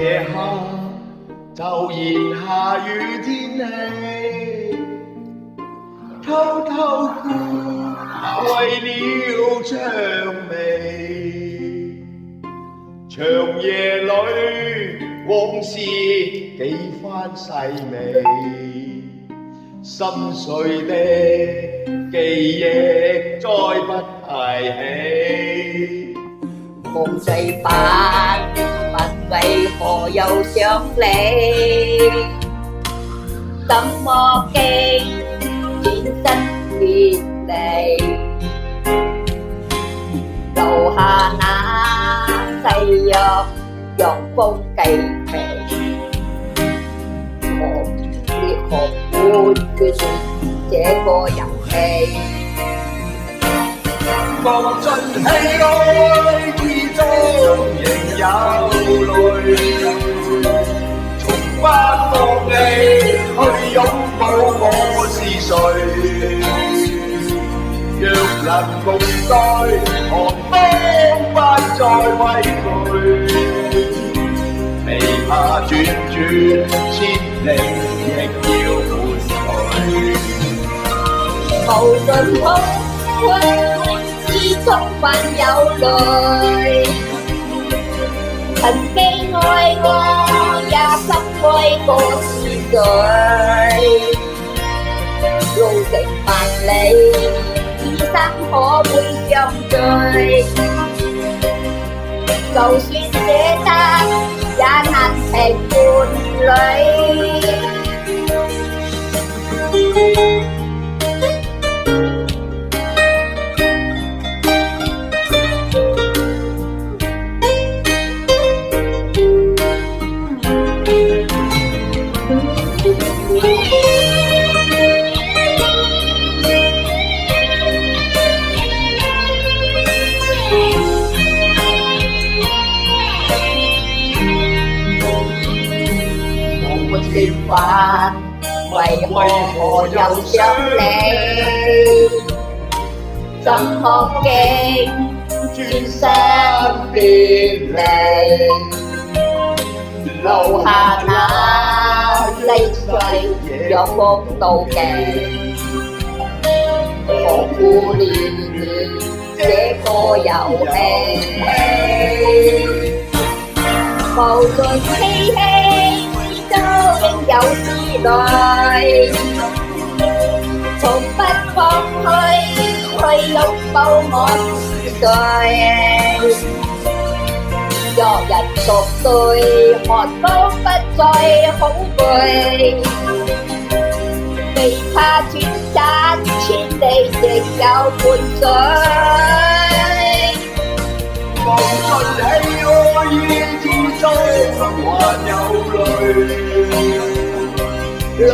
夜下就現下雨天氣，偷偷哭為了薔薇，長夜裏往事幾番細味，心碎的記憶再不提起。夢醉般問為何又想你？怎麼竟轉身別離？留下那細約讓風繼皮，何苦決絕這個遊戲？忘盡喜愛，之中仍有淚，從不放棄去擁抱我是誰。若能共對，寒風不再畏懼，未怕轉轉千里，亦要伴隨。無盡空虛之中還有淚，曾經愛我也深愛過是誰？路程萬里，此生可會相聚？就算捨得，也難平伴侶。說話為何又想你？怎麼竟轉身別離？留下那細碎讓風妒忌，何苦戀戀這個遊戲？無盡嬉戲應有思慮，從不放棄去擁抱我是誰。若人獨對，寒風不再恐懼，未怕轉眼千里亦有伴隨。忘盡喜愛意之中還有淚。路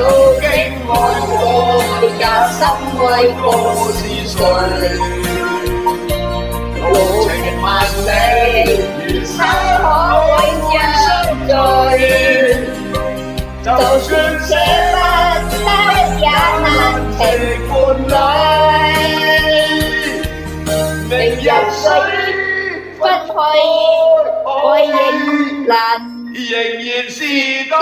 經愛過，也深愛過是誰？路程萬里，餘生可永相聚。就算捨不得，也難平伴侶。明日雖分開，愛仍然是對。